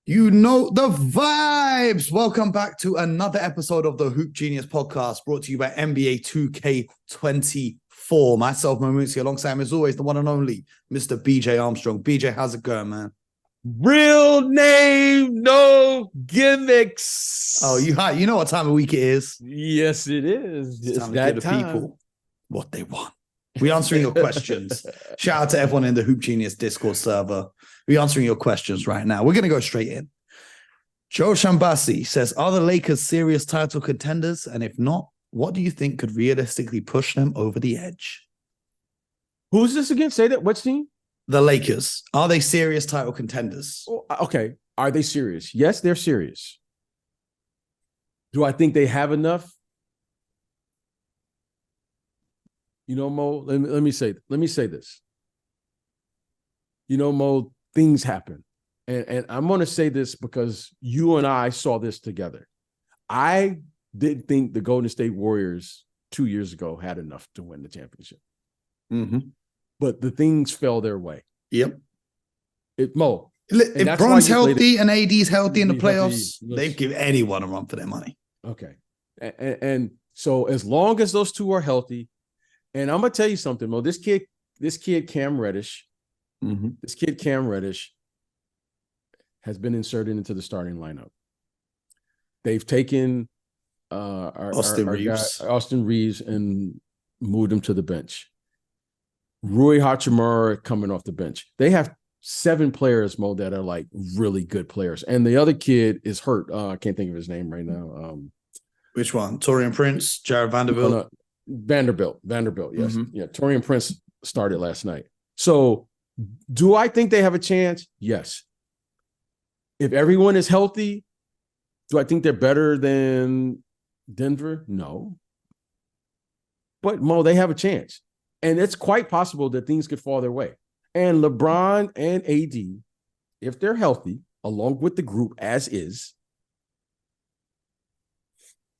You know the vibes. Welcome back to another episode of the Hoop Genius podcast brought to you by NBA 2K24. Myself, Mamuzi, alongside him as always, the one and only Mr. BJ Armstrong. BJ, how's it going, man? Real name, no gimmicks. Oh, you know what time of week it is. Yes, it is. It's time to give the people what they want. We answering your questions. Shout out to everyone in the Hoop Genius Discord server. We're answering your questions right now. We're going to go straight in. Joe Shambasi says, are the Lakers serious title contenders? And if not, what do you think could realistically push them over the edge? Who's this again? Say that. Which team? The Lakers. Are they serious title contenders? Oh, okay. Are they serious? Yes, they're serious. Do I think they have enough? You know, Mo, let me say this. You know, Mo, things happen. And I'm going to say this because you and I saw this together. I didn't think the Golden State Warriors 2 years ago had enough to win the championship. Mm-hmm. But the things fell their way. Yep. Mo. If Bron's healthy and AD's healthy in the playoffs, they've given anyone a run for their money. Okay. And so as long as those two are healthy, and I'm going to tell you something, Mo, this kid, Cam Reddish, this kid, Cam Reddish, has been inserted into the starting lineup. They've taken Austin Reeves and moved him to the bench. Rui Hachimura coming off the bench. They have 7 players, Mo, that are like really good players. And the other kid is hurt. I can't think of his name right now. Which one? Taurean Prince, Jared Vanderbilt? No. Vanderbilt, yes. Yeah, Taurean Prince started last night. So do I think they have a chance? Yes. If everyone is healthy, do I think they're better than Denver? No. But, Mo, they have a chance. And it's quite possible that things could fall their way. And LeBron and AD, if they're healthy, along with the group as is,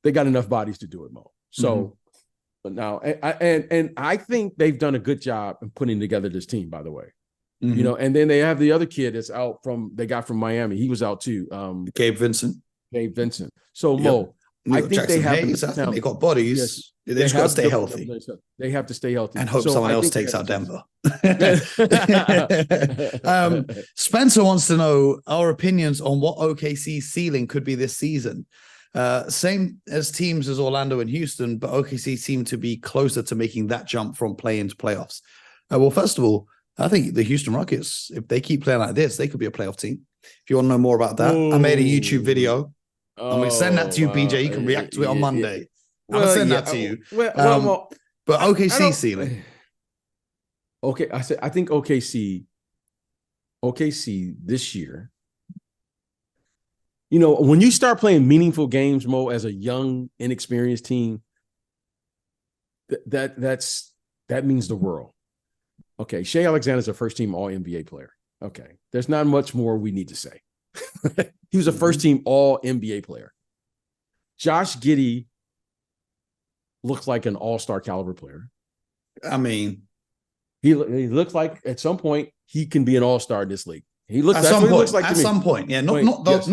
they got enough bodies to do it, Mo. So now, and I think they've done a good job in putting together this team, by the way. You know, and then they have the other kid that's out they got from Miami. He was out too. Gabe Vincent. So, Mo, I think Jackson they have Hayes, I think they got bodies. Yes. They just got to stay healthy. They have to stay healthy. And hope someone else takes out Denver. Spencer wants to know our opinions on what OKC's ceiling could be this season. Same as teams as Orlando and Houston, but OKC seem to be closer to making that jump from play-in to playoffs. Well, first of all, I think the Houston Rockets, if they keep playing like this, they could be a playoff team. If you want to know more about that, I made a YouTube video. I'm going to send that to you, BJ. You can react to it on Monday. I'm going to send that to you. But OKC ceiling. Okay, I think OKC this year, you know, when you start playing meaningful games, Mo, as a young, inexperienced team, that means the world. Okay, Shea Alexander's a first-team All-NBA player. Okay, there's not much more we need to say. He was a first-team All-NBA player. Josh Giddey looks like an all-star caliber player. I mean, he looks like at some point he can be an all-star in this league. He looks at some point. Yeah, not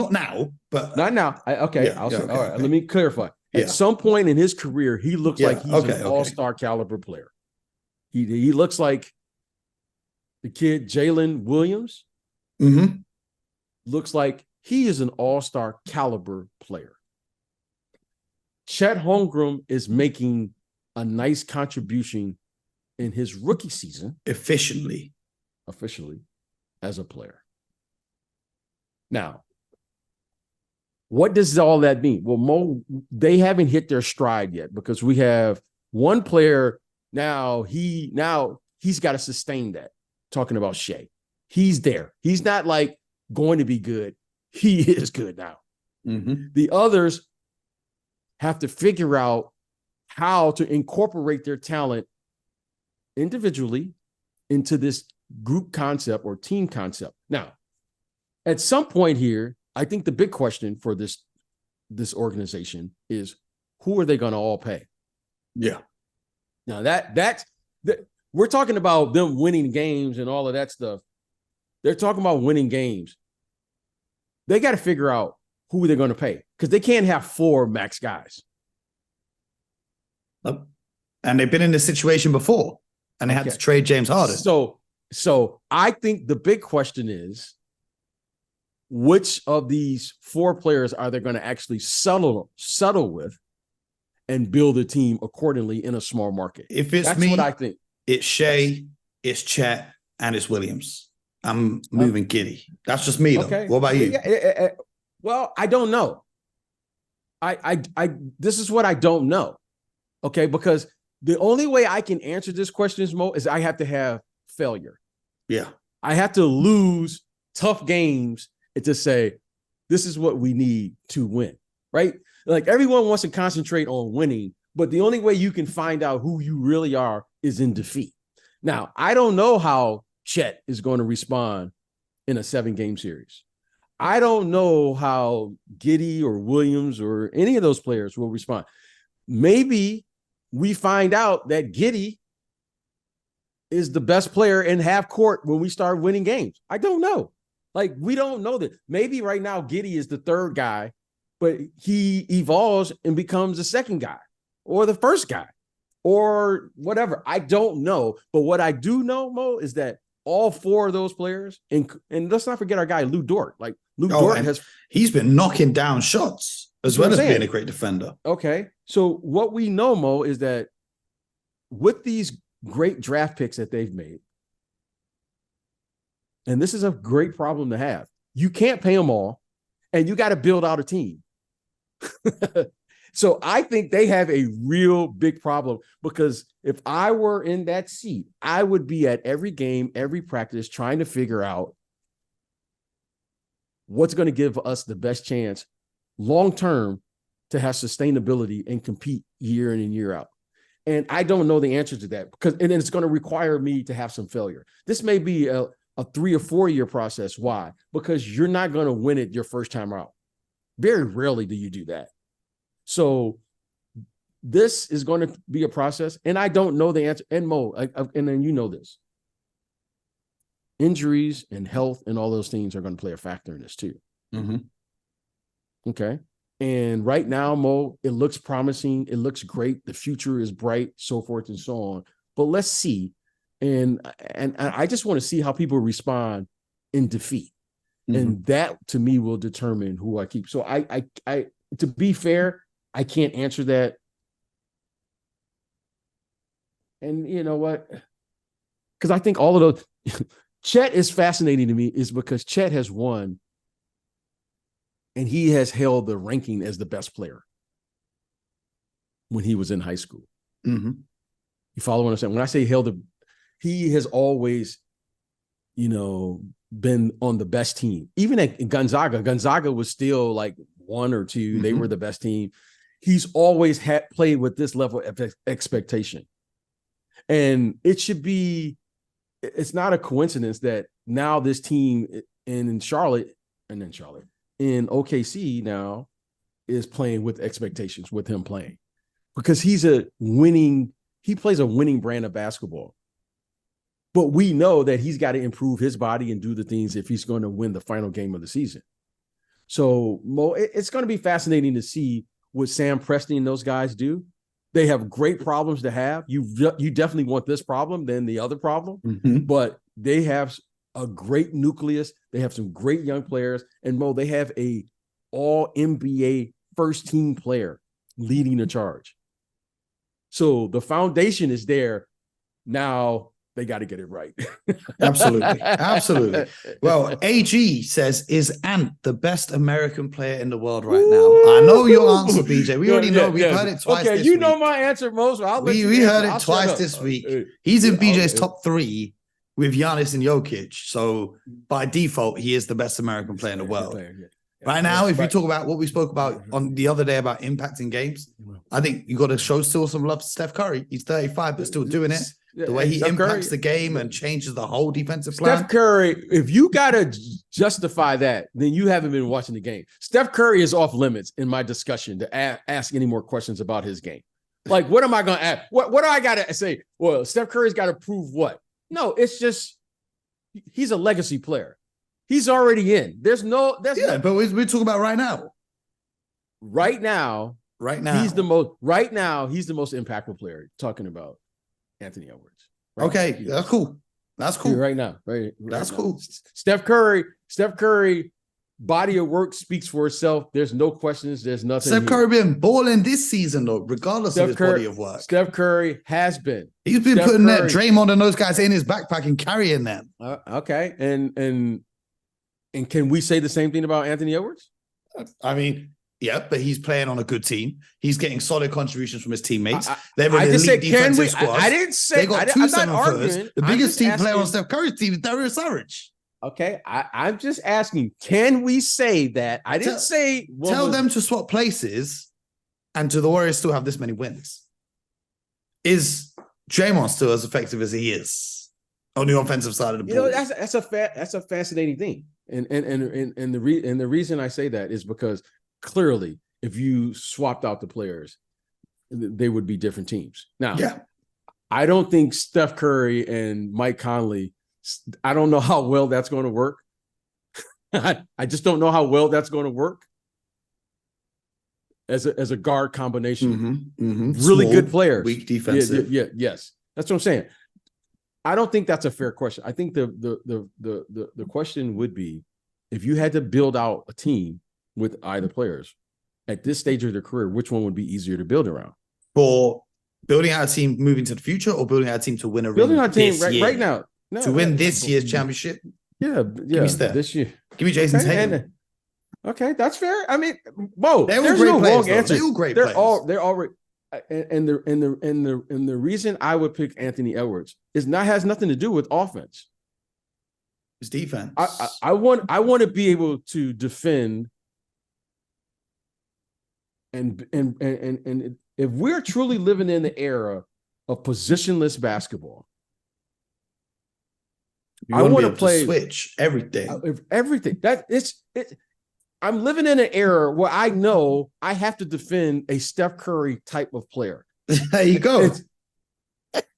now, but not now. All right. Let me clarify. At some point in his career, he looks like he's an all-star caliber player. He looks like the kid Jalen Williams. Looks like he is an all-star caliber player. Chet Holmgren is making a nice contribution in his rookie season. Officially as a player. Now, what does all that mean? Well, Mo, they haven't hit their stride yet because we have one player now. He's got to sustain that. Talking about Shea, he's there. He's not like going to be good. He is good now. The others have to figure out how to incorporate their talent individually into this group concept or team concept. Now, at some point here, I think the big question for this organization is, who are they going to all pay? Yeah. Now that's we're talking about them winning games and all of that stuff. They're talking about winning games. They got to figure out who they're going to pay because they can't have 4 max guys. And they've been in this situation before, and they had to trade James Harden. So I think the big question is, which of these 4 players are they going to actually settle with and build a team accordingly in a small market? If it's That's what I think. It's Shea, it's Chet, and it's Williams. I'm moving Giddey. That's just me, though. Okay. What about you? Well, I don't know. This is what I don't know. Okay, because the only way I can answer this question is I have to have failure. Yeah. I have to lose tough games and to say, this is what we need to win, right? Like everyone wants to concentrate on winning, but the only way you can find out who you really are is in defeat. Now, I don't know how Chet is going to respond in a 7-game series. I don't know how Giddey or Williams or any of those players will respond. Maybe we find out that Giddey is the best player in half court when we start winning games. I don't know. Like, we don't know that. Maybe right now Giddey is the 3rd guy, but he evolves and becomes the 2nd guy or the 1st guy or whatever. I don't know. But what I do know, Mo, is that all 4 of those players, and let's not forget our guy, Lou Dort. Like, Lou Dort he's been knocking down shots as well as being a great defender. Okay. So what we know, Mo, is that with these great draft picks that they've made, and this is a great problem to have, you can't pay them all, and you got to build out a team. So I think they have a real big problem, because if I were in that seat, I would be at every game, every practice, trying to figure out what's going to give us the best chance long-term to have sustainability and compete year in and year out. And I don't know the answer to that, and it's going to require me to have some failure. This may be a 3 or 4 year process. Why? Because you're not going to win it your first time out. Very rarely do you do that. So this is going to be a process, and I don't know the answer. And Mo, and then you know this. Injuries and health and all those things are going to play a factor in this too. Mm-hmm. Okay. And right now, Mo, it looks promising. It looks great. The future is bright, so forth and so on. But let's see. And I just want to see how people respond in defeat. Mm-hmm. And that, to me, will determine who I keep. So I to be fair, I can't answer that. And you know what? Because I think all of those, Chet is fascinating to me, is because Chet has won, and he has held the ranking as the best player when he was in high school. Mm-hmm. You follow what I'm saying? When I say he has always, been on the best team. Even at Gonzaga was still like 1 or 2. Mm-hmm. They were the best team. He's always played with this level of expectation. And it's not a coincidence that now this team in Charlotte, in OKC now, is playing with expectations with him playing, because he plays a winning brand of basketball. But we know that he's got to improve his body and do the things if he's going to win the final game of the season. So, Mo, it's going to be fascinating to see what Sam Presti and those guys do. They have great problems to have. You definitely want this problem than the other problem, mm-hmm. but they have a great nucleus. They have some great young players. And, Mo, they have a all-NBA first-team player leading the charge. So the foundation is there. Now they got to get it right. Absolutely. Well, AG says, is Ant the best American player in the world right now? I know your answer, BJ. We already know. We've heard it twice this week. Know my answer, Mo. So we heard it twice this week. He's in BJ's top 3 with Giannis and Jokic. So by default, he is the best American player in the world. Right now, if you talk about what we spoke about on the other day about impacting games, I think you got to show still some love to Steph Curry. He's 35, but still doing it. The way he impacts the game and changes the whole defensive plan. Steph Curry, if you got to justify that, then you haven't been watching the game. Steph Curry is off limits in my discussion to ask any more questions about his game. Like, what am I going to ask? What do I got to say? Well, Steph Curry's got to prove what? No, it's just he's a legacy player. He's already in. There's no. But we're talking about right now. Right now, he's the most impactful player. Talking about Anthony Edwards. Right okay, now. That's cool. That's cool. Right now, right. That's now. cool. Steph Curry, body of work speaks for itself. There's no questions. There's nothing. Steph Curry been balling this season though, regardless of his body of work. Steph Curry has been. He's been putting that Draymond and those guys in his backpack and carrying them. Okay, and can we say the same thing about Anthony Edwards? I mean, yeah, but he's playing on a good team. He's getting solid contributions from his teammates. They're an elite defensive squad. I didn't say they got two 7-footers. The biggest team player on Steph Curry's team is Darius Saric. Okay, I'm just asking, can we say that? I didn't say... Tell them to swap places and do the Warriors still have this many wins? Is Draymond still as effective as he is on the offensive side of the ball? That's a fascinating thing. And the reason I say that is because clearly, if you swapped out the players, they would be different teams. Now, I don't think Steph Curry and Mike Conley, I don't know how well that's going to work. I just don't know how well that's going to work as a guard combination. Really good players. Weak defensive. Yes. That's what I'm saying. I don't think that's a fair question. I think the question would be, if you had to build out a team with either players at this stage of their career, which one would be easier to build around? For building out a team moving to the future, or building out a team to win a ring? Building out a team right now. To win this year's championship? Yeah. Give me Steph. This year. Give me Jason Tatum. Okay, that's fair. I mean, Mo, they're all great players. They're all great players. They're all and the reason I would pick Anthony Edwards has nothing to do with offense. It's defense. I want to be able to defend, and if we're truly living in the era of positionless basketball, I want to play switch everything. Everything that it's. I'm living in an era where I know I have to defend a Steph Curry type of player. There you go.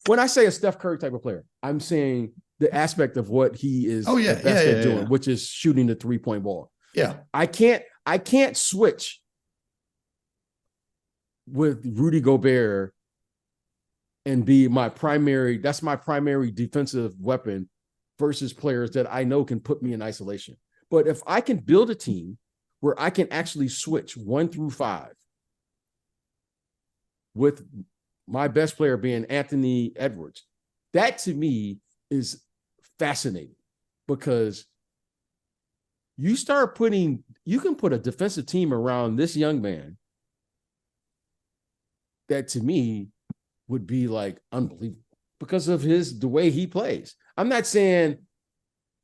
When I say a Steph Curry type of player, I'm saying the aspect of what he is best at doing, which is shooting the 3-point ball. Yeah. I can't switch with Rudy Gobert and be my primary defensive weapon versus players that I know can put me in isolation. But if I can build a team where I can actually switch 1 through 5 with my best player being Anthony Edwards, that to me is fascinating, because you can put a defensive team around this young man that to me would be like unbelievable because of the way he plays. I'm not saying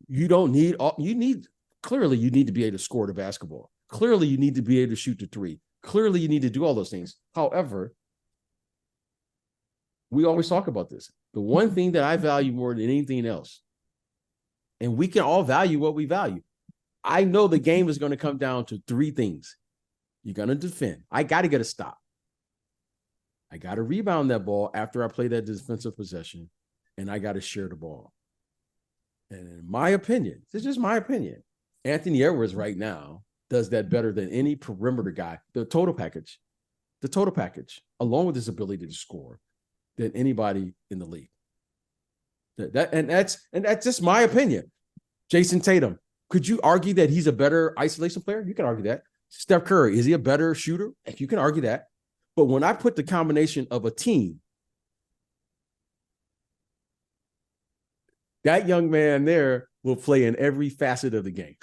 you need to be able to score the basketball. Clearly, you need to be able to shoot the 3. Clearly, you need to do all those things. However, we always talk about this. The one thing that I value more than anything else, and we can all value what we value. I know the game is going to come down to 3 things. You're going to defend. I got to get a stop. I got to rebound that ball after I play that defensive possession, and I got to share the ball. And in my opinion, this is just my opinion, Anthony Edwards right now does that better than any perimeter guy. The total package, along with his ability to score, than anybody in the league. That's just my opinion. Jason Tatum, could you argue that he's a better isolation player? You can argue that. Steph Curry, is he a better shooter? You can argue that. But when I put the combination of a team, that young man there will play in every facet of the game.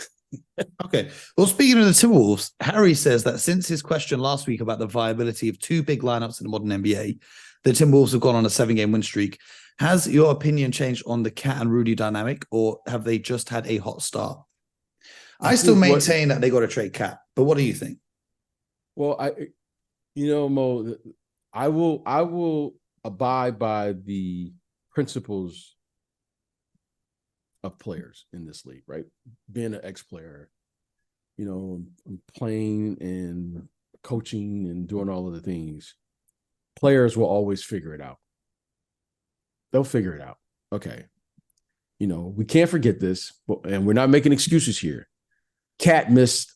Okay. Well, speaking of the Timberwolves, Harry says that since his question last week about the viability of 2 big lineups in the modern NBA, the Timberwolves have gone on a 7-game win streak. Has your opinion changed on the Cat and Rudy dynamic, or have they just had a hot start? I still maintain that they got to trade Cat, but what do you think? Well, Mo, I will abide by the principles of players in this league, right? Being an ex-player, playing and coaching and doing all of the things, players will always figure it out. They'll figure it out. Okay. we can't forget this, and we're not making excuses here. Cat missed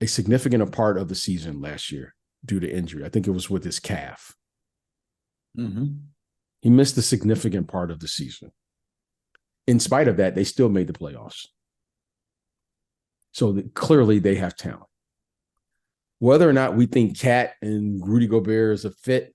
a significant part of the season last year due to injury. I think it was with his calf. Mm-hmm. He missed a significant part of the season. In spite of that, they still made the playoffs. So clearly they have talent. Whether or not we think Cat and Rudy Gobert is a fit,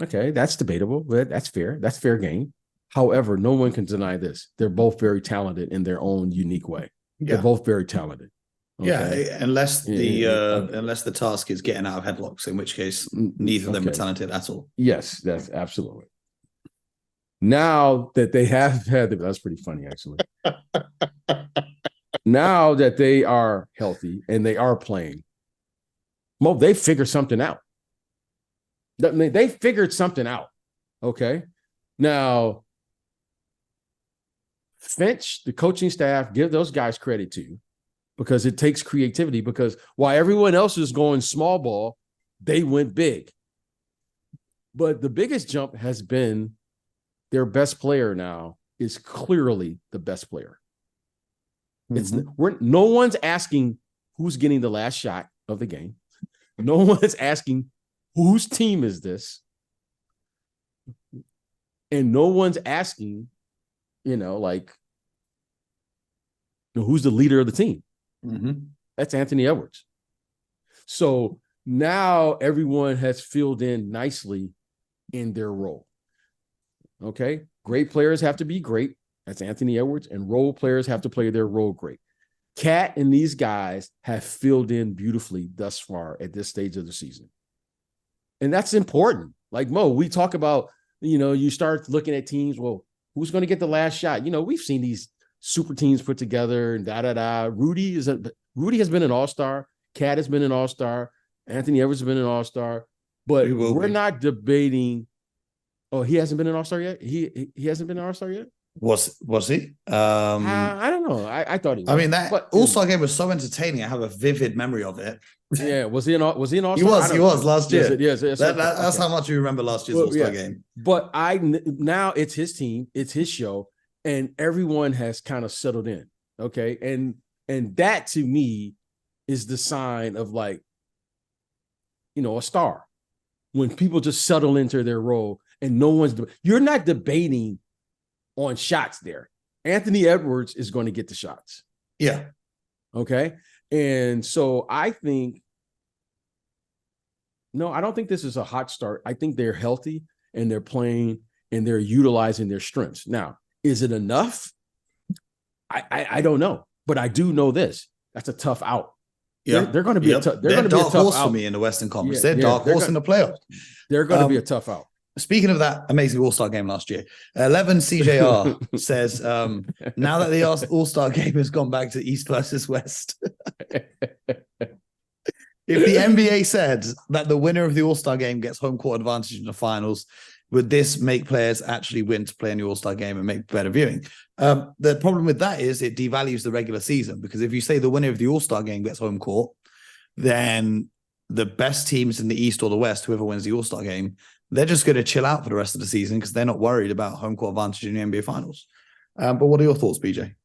okay, that's debatable. But that's fair. That's fair game. However, no one can deny this. They're both very talented in their own unique way. Yeah. They're both very talented. Okay? Yeah, unless the task is getting out of headlocks, in which case neither of them are talented at all. Yes, that's absolutely. Now that they have had, that's pretty funny, actually. Now that they are healthy and they are playing, Mo, they figured something out. They figured something out. Okay. Now, Finch, the coaching staff, give those guys credit too, because it takes creativity. Because while everyone else is going small ball, they went big. But the biggest jump has been their best player now is clearly the best player. No one's asking who's getting the last shot of the game. No one's asking whose team is this. And no one's asking, who's the leader of the team. That's Anthony Edwards. So now everyone has filled in nicely in their role. Okay. Great players have to be great. That's Anthony Edwards. And role players have to play their role great. Cat and these guys have filled in beautifully thus far at this stage of the season. And that's important. Like Mo, we talk about, you start looking at teams. Well, who's going to get the last shot? We've seen these super teams put together and Rudy has been an all-star. Cat has been an all-star. Anthony Edwards has been an all-star. But we're not debating. Oh, he hasn't been an all-star yet? He hasn't been an all-star yet? Was he? I don't know. I thought he was. I mean, that all-star game was so entertaining. I have a vivid memory of it. Yeah. Was he an all-star? He was last year. Yes. That's how much you remember last year's all-star game. But now it's his team. It's his show. And everyone has kind of settled in. Okay. And that to me is the sign of a star. When people just settle into their role and you're not debating on shots there. Anthony Edwards is going to get the shots. Yeah. Okay. And so I don't think this is a hot start. I think they're healthy and they're playing and they're utilizing their strengths. Now, is it enough? I don't know, but I do know this. That's a tough out. Yeah, they're going to be a tough. They're going to be a tough horse out for me in the Western Conference. They're dark horse in the playoffs. They're going to be a tough out. Speaking of that amazing All-Star game last year, 11 CJR says, now that the All-Star game has gone back to East versus West, if the NBA said that the winner of the All-Star game gets home court advantage in the finals, would this make players actually win to play in the All-Star game and make better viewing? The problem with that is it devalues the regular season, because if you say the winner of the All-Star game gets home court, then the best teams in the East or the West, whoever wins the All-Star game, they're just going to chill out for the rest of the season because they're not worried about home court advantage in the NBA Finals. But what are your thoughts, BJ?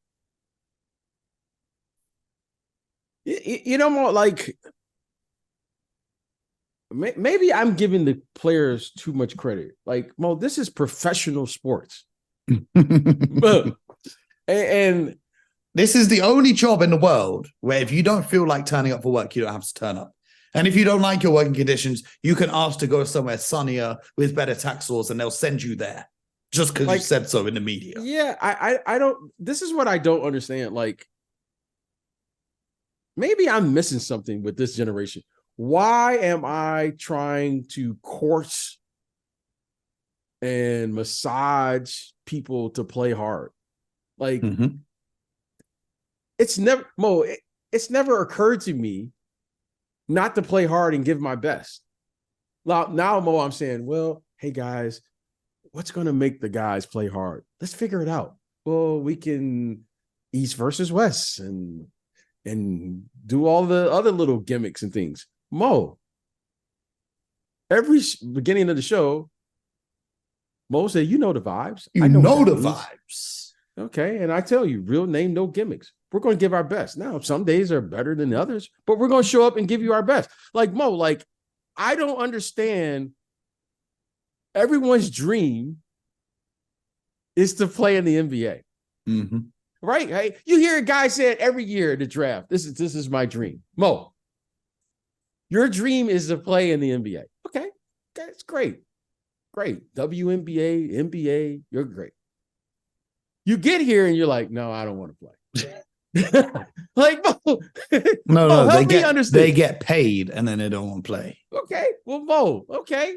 Maybe I'm giving the players too much credit. Mo, this is professional sports. and this is the only job in the world where if you don't feel like turning up for work, you don't have to turn up. And if you don't like your working conditions, you can ask to go somewhere sunnier with better tax laws and they'll send you there just because you said so in the media. Yeah, I don't. This is what I don't understand. Maybe I'm missing something with this generation. Why am I trying to course and massage people to play hard? It's never occurred to me not to play hard and give my best. Now, Mo, I'm saying, well, hey guys, what's going to make the guys play hard? Let's figure it out. Well, we can East versus West and do all the other little gimmicks and things. Mo, every beginning of the show, Mo said, the vibes. I know the vibes. Okay. And I tell you, real name, no gimmicks. We're going to give our best. Now, some days are better than others, but we're going to show up and give you our best. Like Mo, like I don't understand. Everyone's dream is to play in the NBA. Mm-hmm. Right? Hey, you hear a guy say it every year in the draft. This is my dream. Mo, your dream is to play in the NBA. Okay. That's great. Great. WNBA, NBA, you're great. You get here and you're like, no, I don't want to play. Like, Mo, No, help me understand. They get paid and then they don't want to play. Okay. Well, Mo, okay.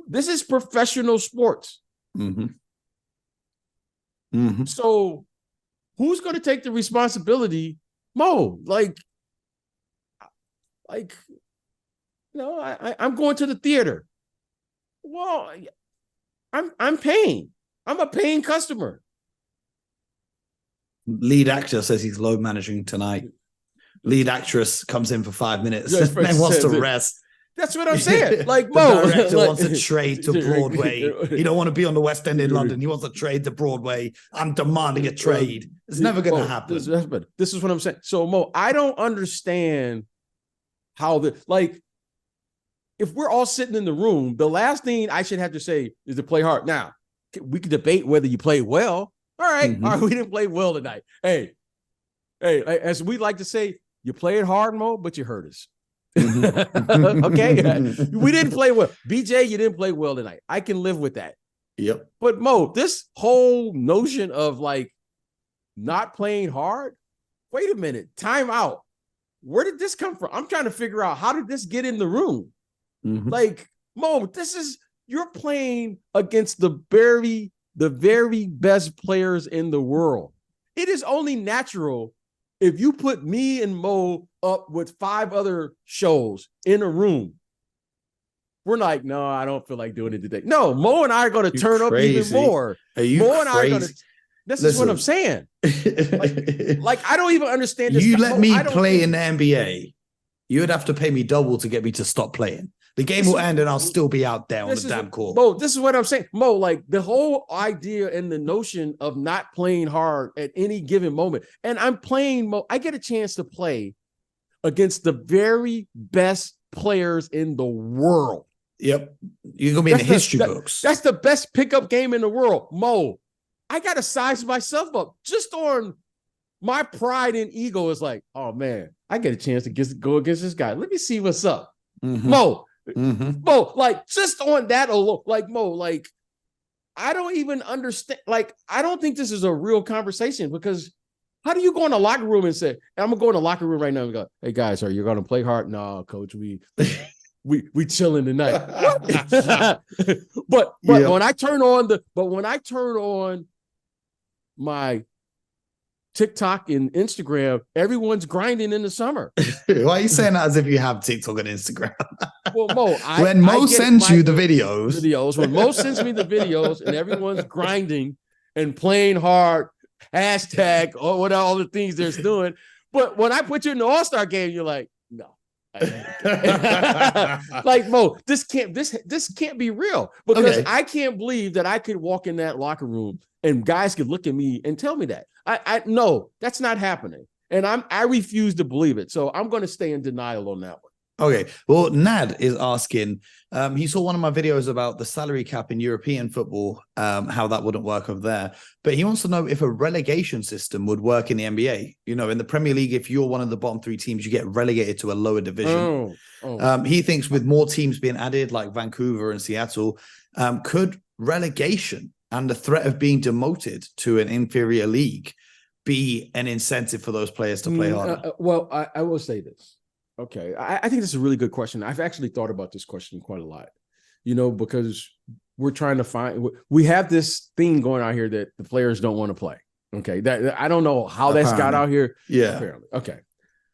This is professional sports. Mm-hmm. Mm-hmm. So who's going to take the responsibility? Mo, like, no, I'm going to the theater. Well, I'm paying. I'm a paying customer. Lead actor says he's load managing tonight. Lead actress comes in for 5 minutes and then wants to rest. That's what I'm saying. Like, Mo, the director wants to trade to Broadway. He don't want to be on the West End in London. He wants to trade to Broadway. I'm demanding a trade. It's never going to happen. This is what I'm saying. So, Mo, I don't understand how if we're all sitting in the room, the last thing I should have to say is to play hard. Now, we could debate whether you played well. All right. Mm-hmm. All right. We didn't play well tonight. Hey, as we like to say, you played hard, Mo, but you hurt us. Mm-hmm. Okay. We didn't play well. BJ, you didn't play well tonight. I can live with that. Yep. But Mo, this whole notion of like not playing hard, wait a minute, time out. Where did this come from? I'm trying to figure out, how did this get in the room? Mm-hmm. Like, Mo, you're playing against the very best players in the world. It is only natural if you put me and Mo up with 5 other shows in a room. We're like, no, I don't feel like doing it today. No, Mo and I are going to turn up even more. Are you Mo crazy? And I are going to. This is what I'm saying. Like I don't even understand this. You let me play in the NBA, you would have to pay me double to get me to stop playing. The game will end and I'll still be out there on the damn court. Mo, this is what I'm saying. Mo, like the whole idea and the notion of not playing hard at any given moment. And I'm playing, Mo, I get a chance to play against the very best players in the world. Yep. You're going to be in the history books. That's the best pickup game in the world. Mo, I got to size myself up just on my pride and ego. Is like, oh man, I get a chance to go against this guy. Let me see what's up. Mm-hmm. Mo, like just on that alone, like Mo, like I don't even understand. Like, I don't think this is a real conversation, because how do you go in the locker room and say, I'm gonna go in the locker room right now and go, hey guys, are you gonna play hard? No, coach, we chilling tonight. but yep. when I turn on my TikTok and Instagram, everyone's grinding in the summer. Why are you saying that as if you have TikTok and Instagram? Well, Mo, when Mo sends you the videos, when Mo sends me the videos and everyone's grinding and playing hard, hashtag or what all the things they're doing. But when I put you in the All-Star game, you're like, no. Like, Mo, this can't be real, because I can't believe that I could walk in that locker room and guys could look at me and tell me that. I no, that's not happening. And I refuse to believe it. So I'm going to stay in denial on that one. Okay. Well, Nad is asking, he saw one of my videos about the salary cap in European football, how that wouldn't work over there. But he wants to know if a relegation system would work in the NBA. You know, in the Premier League, if you're one of the bottom 3 teams, you get relegated to a lower division. He thinks with more teams being added, like Vancouver and Seattle, could relegation and the threat of being demoted to an inferior league be an incentive for those players to play harder? Well, I will say this. Okay. I think this is a really good question. I've actually thought about this question quite a lot, you know, because we're trying to we have this thing going out here that the players don't want to play. Okay. That I don't know how that's got out here. Yeah. Apparently. Okay.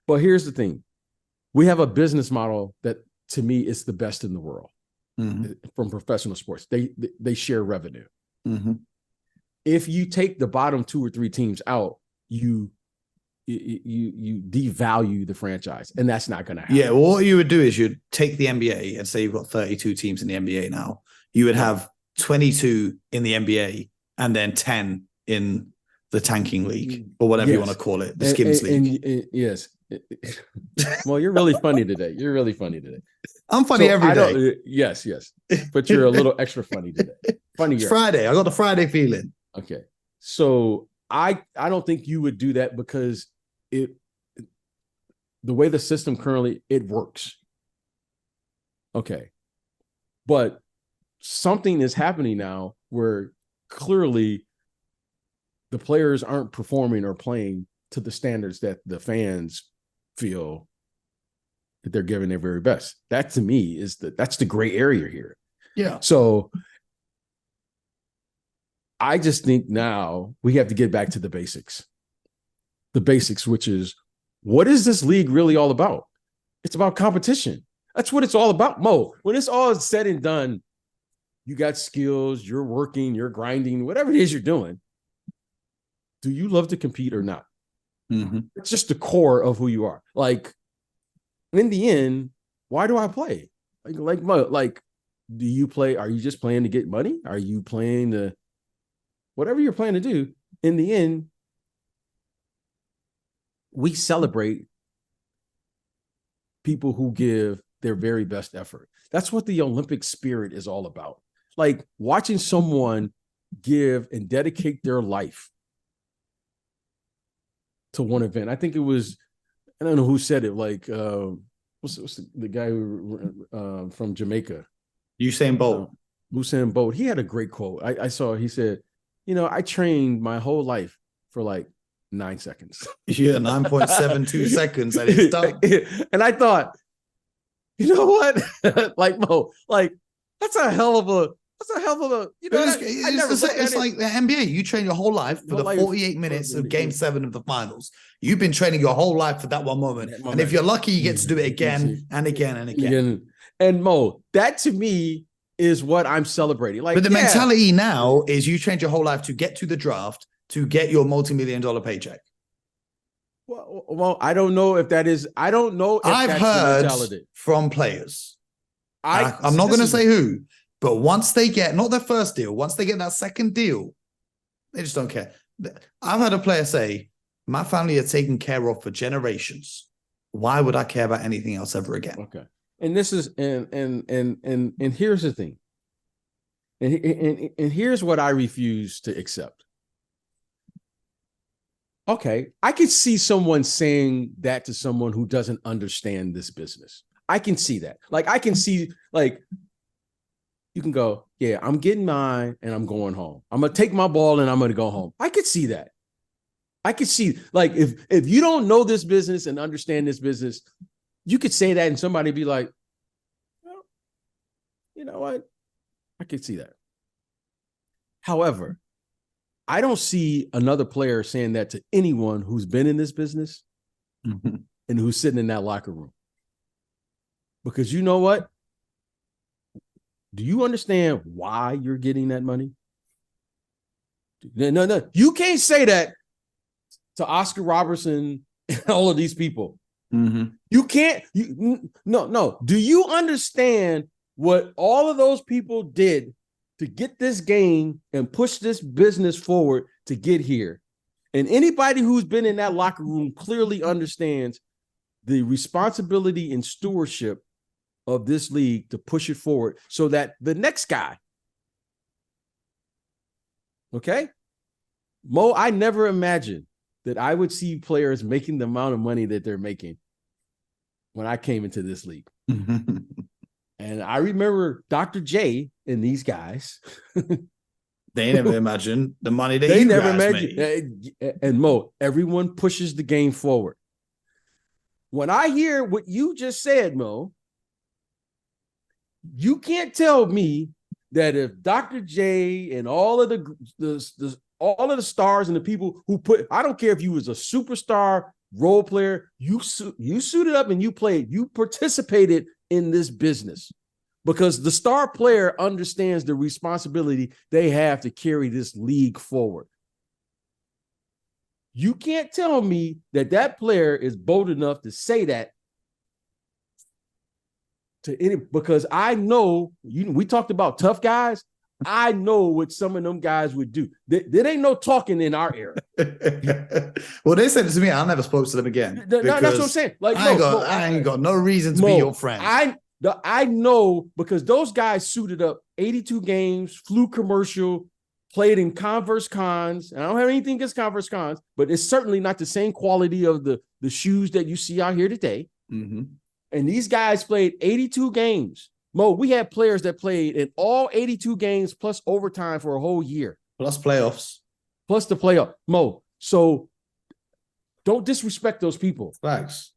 But here's the thing. We have a business model that, to me, is the best in the world from professional sports. They share revenue. Mm-hmm. If you take the bottom 2 or 3 teams out, you devalue the franchise, and that's not going to happen. Yeah, well, what you would do is you'd take the NBA and say you've got 32 teams in the NBA now. You would have 22 in the NBA and then 10 in the tanking league or whatever you want to call it, the Skims league. Yes. Well, you're really funny today. You're really funny today. I'm funny every day. Yes. But you're a little extra funny today. Funny. It's Friday. I got the Friday feeling. Okay. So I don't think you would do that because the way the system currently, it works. Okay. But something is happening now where clearly the players aren't performing or playing to the standards that the fans feel that they're giving their very best. That to me that's the gray area here. Yeah. So I just think now we have to get back to the basics. The basics, which is, what is this league really all about? It's about competition. That's what it's all about, Mo. When it's all said and done, you got skills, you're working, you're grinding, whatever it is you're doing. Do you love to compete or not? Mm-hmm. It's just the core of who you are. Like, in the end, why do I play? Like, do you play? Are you just playing to get money? Are you playing to whatever you're playing to do? In the end, we celebrate people who give their very best effort. That's what the Olympic spirit is all about. Like watching someone give and dedicate their life to one event. I think it was, I don't know who said it, like, what's the guy who from Jamaica? Usain Bolt. Usain Bolt. He had a great quote. I saw, he said, I trained my whole life for like 9 seconds. Yeah, 9.72 seconds and it's done. And I thought, you know what? Like, Mo, like, that's a hell of a, it's like the NBA. You train your whole life for the 48 minutes of Game 7 of the finals. You've been training your whole life for that one moment. And if you're lucky, you get to do it again and again and again. And Mo, that to me is what I'm celebrating. Like, but the mentality now is you trained your whole life to get to the draft, to get your multi-million-dollar paycheck. Well, I don't know if that is. I don't know if I've heard from players. I'm not going to say who, but once they get, not their first deal, once they get that second deal, they just don't care. I've had a player say, my family are taken care of for generations. Why would I care about anything else ever again? Okay. And this is, and here's the thing. And here's what I refuse to accept. Okay, I can see someone saying that to someone who doesn't understand this business. I can see that. Like, I can see, like, you can go, yeah, I'm getting mine and I'm going home. I'm going to take my ball and I'm going to go home. I could see that. I could see, like, if you don't know this business and understand this business, you could say that and somebody be like, well, you know what? I could see that. However, I don't see another player saying that to anyone who's been in this business and who's sitting in that locker room. Because you know what? Do you understand why you're getting that money? No. You can't say that to Oscar Robertson and all of these people. Mm-hmm. You can't. No. Do you understand what all of those people did to get this game and push this business forward to get here? And anybody who's been in that locker room clearly understands the responsibility and stewardship of this league to push it forward so that the next guy, okay? Mo, I never imagined that I would see players making the amount of money that they're making when I came into this league. And I remember Dr. J and these guys. They never imagined the money that they never imagined. And Mo, everyone pushes the game forward. When I hear what you just said, Mo, you can't tell me that if Dr. J and all of the stars and the people who put, I don't care if you was a superstar role player, you suited up and you played, you participated in this business because the star player understands the responsibility they have to carry this league forward. You can't tell me that player is bold enough to say that to any, because I know we talked about tough guys. I know what some of them guys would do. There ain't no talking in our era. Well, they said it to me. I never spoke to them again. No, that's what I'm saying. Like, I ain't got no reason to be your friend. I know because those guys suited up 82 games, flew commercial, played in Converse Cons. And I don't have anything against Converse Cons, but it's certainly not the same quality of the shoes that you see out here today. Mm-hmm. And these guys played 82 games. Mo, we had players that played in all 82 games plus overtime for a whole year. Plus playoffs. Plus the playoff. Mo, so don't disrespect those people. Facts.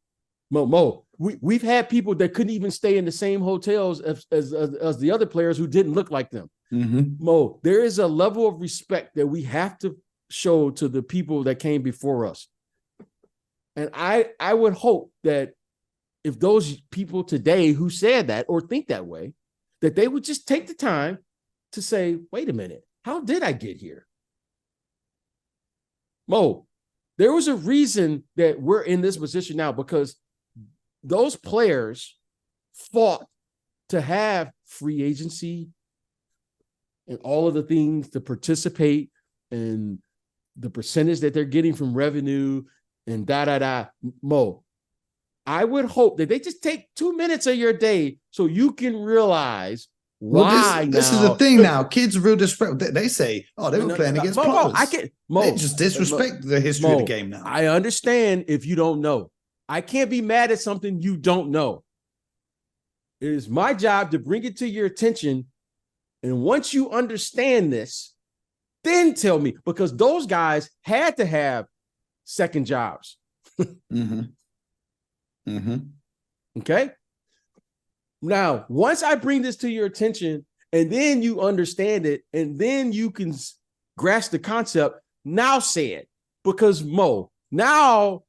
Mo, we've had people that couldn't even stay in the same hotels as the other players who didn't look like them. Mm-hmm. Mo, there is a level of respect that we have to show to the people that came before us. And I would hope that if those people today who said that or think that way, that they would just take the time to say, wait a minute, how did I get here? Mo, there was a reason that we're in this position now because those players fought to have free agency and all of the things to participate and the percentage that they're getting from revenue and Mo, I would hope that they just take 2 minutes of your day so you can realize why. This is the thing now. Kids real disrespect. They say, "Oh, they were playing against pros." They just disrespect the history of the game now. I understand if you don't know. I can't be mad at something you don't know. It is my job to bring it to your attention, and once you understand this, then tell me because those guys had to have second jobs. Mm-hmm. Mm-hmm. Okay. Now, once I bring this to your attention and then you understand it and then you can grasp the concept, now say it because Mo, now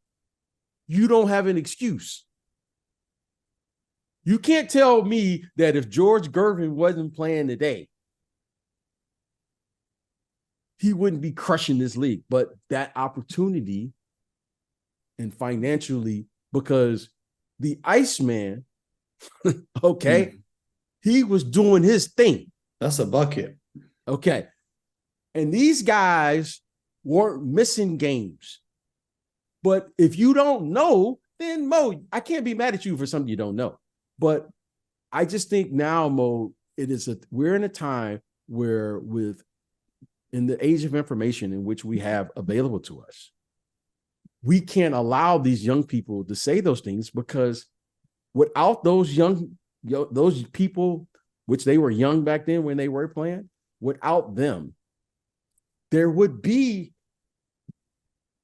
you don't have an excuse. You can't tell me that if George Gervin wasn't playing today, he wouldn't be crushing this league, but that opportunity and financially because the Iceman, okay, he was doing his thing. That's a bucket. Okay. And these guys weren't missing games. But if you don't know, then Mo, I can't be mad at you for something you don't know. But I just think now, Mo, we're in a time where in the age of information in which we have available to us, we can't allow these young people to say those things because without those people, which they were young back then when they were playing, without them, there would be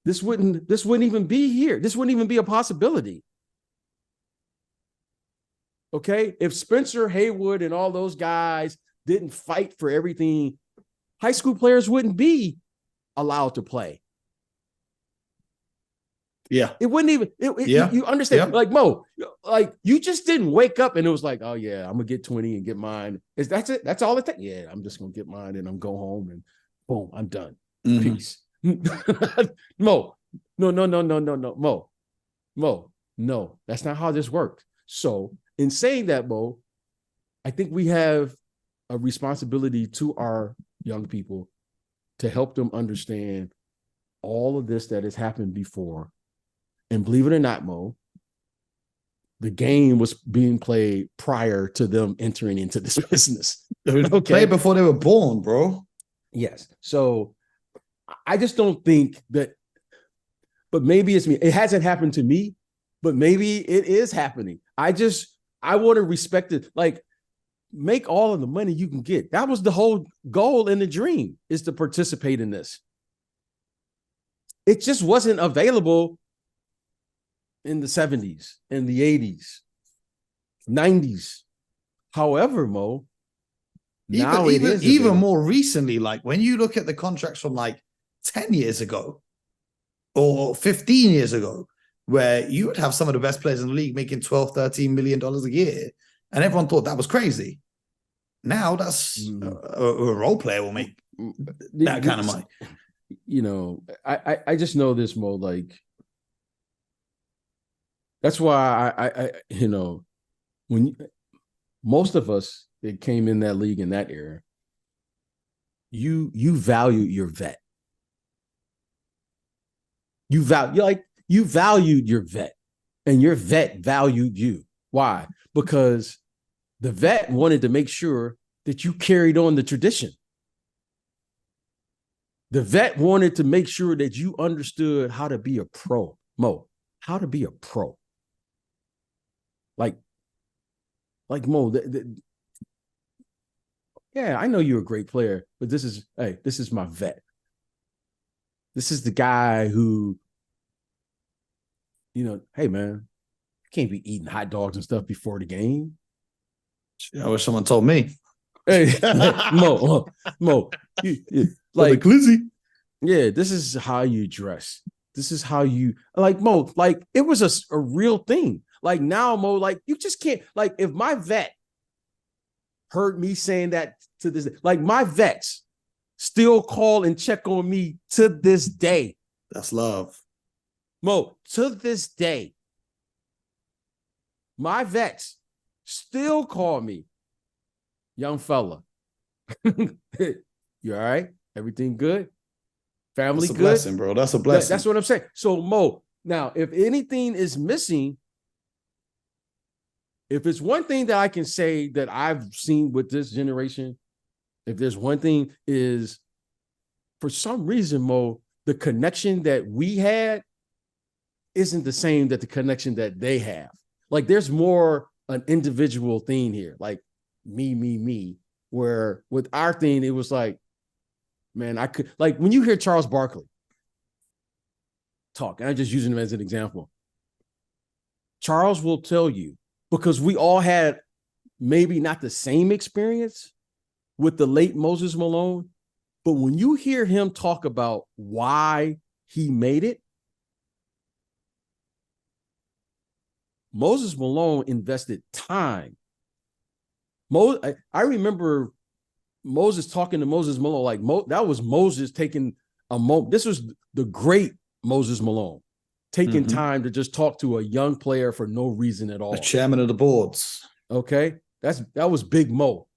this wouldn't even be here. This wouldn't even be a possibility. Okay, if Spencer Haywood and all those guys didn't fight for everything, high school players wouldn't be allowed to play. Yeah. It wouldn't even, you understand? Yeah. Like Mo, like you just didn't wake up and it was like, oh yeah, I'm gonna get 20 and get mine. That's it? That's all it takes? Yeah, I'm just gonna get mine and I'm go home and boom, I'm done. Mm-hmm. Peace. Mo, no. Mo, no, that's not how this worked. So in saying that, Mo, I think we have a responsibility to our young people to help them understand all of this that has happened before. And believe it or not, Mo, the game was being played prior to them entering into this business. Okay. Played before they were born, bro. Yes. So I just don't think that, but maybe it's me. It hasn't happened to me, but maybe it is happening. I want to respect it. Like, make all of the money you can get. That was the whole goal and the dream, is to participate in this. It just wasn't available in the 70s, in the 80s, 90s. However, Mo, now it is even more recently, like when you look at the contracts from like 10 years ago or 15 years ago, where you would have some of the best players in the league making $12-13 million a year, and everyone thought that was crazy. Now that's a role player will make that kind of money. You know, I just know this, Mo, like, that's why I you know, when most of us that came in that league in that era, you valued your vet. You valued your vet, and your vet valued you. Why? Because the vet wanted to make sure that you carried on the tradition. The vet wanted to make sure that you understood how to be a pro. Mo, how to be a pro. Like Mo, yeah, I know you're a great player, but this is my vet. This is the guy who, hey man, you can't be eating hot dogs and stuff before the game. I wish someone told me. Hey, Mo, like Glizzy. Yeah, this is how you dress. This is how you Mo. Like it was a real thing. Like now, Mo, like you just can't. Like if my vet heard me saying that to this, like my vets still call and check on me to this day. That's love. Mo, to this day, my vets still call me, young fella. You all right? Everything good? Family good? That's a good? blessing, bro. That's a blessing. That's what I'm saying. So, Mo, now, if anything is missing, if it's one thing that I can say that I've seen with this generation, if there's one thing is, for some reason, Mo, the connection that we had isn't the same that the connection that they have. Like there's more an individual thing here, like me, where with our thing, it was like, man, I could, like when you hear Charles Barkley talk, and I'm just using him as an example, Charles will tell you, because we all had maybe not the same experience with the late Moses Malone, but when you hear him talk about why he made it, Moses Malone invested time. I remember Moses talking to Moses Malone, like that was Moses taking a moment. This was the great Moses Malone taking time to just talk to a young player for no reason at all. The chairman of the boards. Okay. That was Big Mo.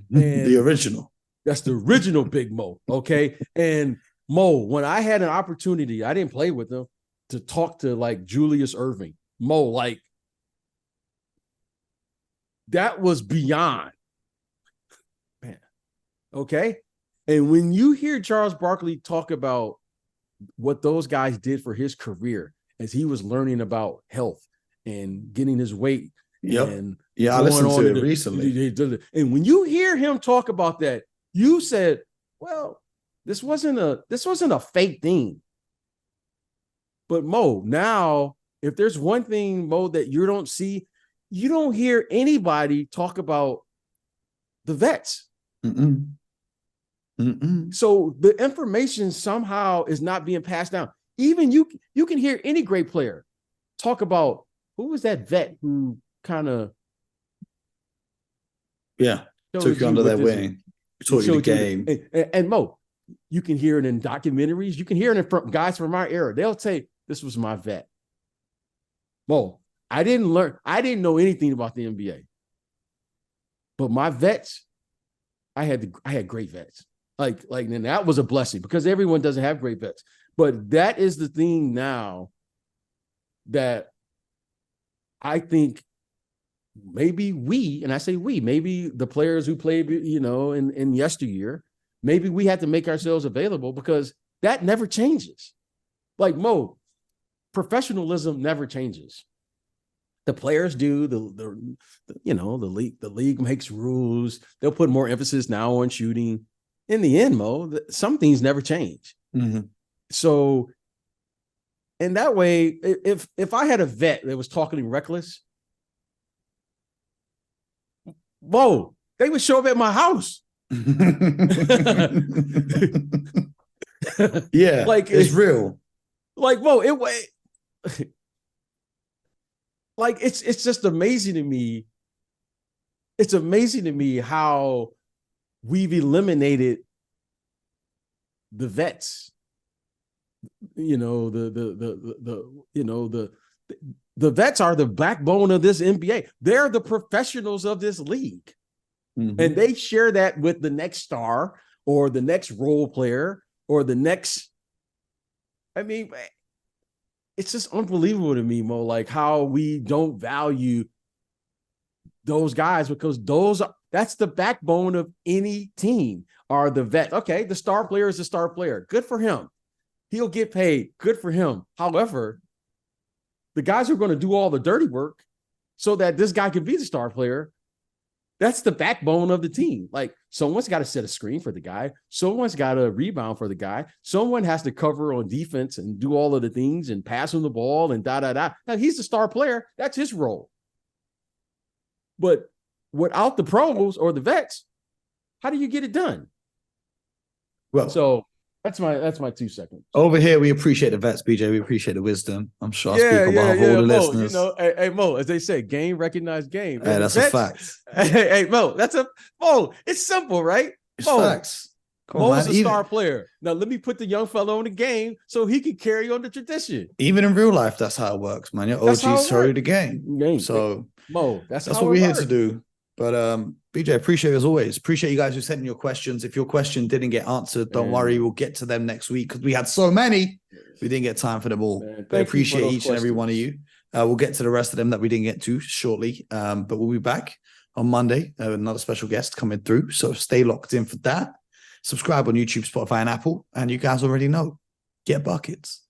The original. That's the original Big Mo. Okay. And Mo, when I had an opportunity, I didn't play with him, to talk to like Julius Erving. Mo, like, that was beyond, man. Okay. And when you hear Charles Barkley talk about what those guys did for his career as he was learning about health and getting his weight. Yep. And I listened to it recently. And when you hear him talk about that, you said, well, this wasn't a fake thing. But Mo, now, if there's one thing, Mo, that you don't see, you don't hear anybody talk about the vets. So the information somehow is not being passed down. Even you can hear any great player talk about who was that vet who kind of took you under their wing, taught you the game. And Mo, you can hear it in documentaries. You can hear it from guys from our era. They'll say, this was my vet. Mo, I didn't know anything about the NBA. But my vets, I had great vets. Like, and that was a blessing, because everyone doesn't have great vets. But that is the thing now that I think maybe and I say maybe the players who played, in yesteryear, maybe we had to make ourselves available, because that never changes. Like, Mo, professionalism never changes. The players do, the league makes rules. They'll put more emphasis now on shooting. In the end, Mo, some things never change. So, in that way, if I had a vet that was talking reckless, Mo, they would show up at my house. Yeah, like it's real. Like, Mo, like it's just amazing to me. It's amazing to me how we've eliminated the vets. The vets are the backbone of this NBA. They're the professionals of this league. And they share that with the next star or the next role player or the next. I mean, it's just unbelievable to me, Mo, like how we don't value those guys, because that's the backbone of any team are the vets. Okay, the star player is the star player. Good for him. He'll get paid. Good for him. However, the guys who are going to do all the dirty work so that this guy can be the star player, that's the backbone of the team. Like, someone's got to set a screen for the guy. Someone's got to rebound for the guy. Someone has to cover on defense and do all of the things and pass him the ball and da-da-da. Now, he's the star player. That's his role. But without the pros or the vets, how do you get it done? Well, so that's my 2 seconds. Over here, we appreciate the vets, BJ. We appreciate the wisdom. I'm sure I speak on behalf of all the Mo, listeners. You know, hey, Mo, as they say, game recognized game. Hey, that's a fact. Hey, Mo, Mo, it's simple, right? It's Mo, facts. Mo's a star player. Now, let me put the young fellow on the game so he can carry on the tradition. Even in real life, that's how it works, man. Your OGs carry the game. So, Mo, that's what we're here to do. But BJ, appreciate it as always. Appreciate you guys who sent in your questions. If your question didn't get answered, don't worry. We'll get to them next week, because we had so many. We didn't get time for them all. But appreciate each and every one of you. We'll get to the rest of them that we didn't get to shortly. But we'll be back on Monday. Another special guest coming through. So stay locked in for that. Subscribe on YouTube, Spotify, and Apple. And you guys already know, get buckets.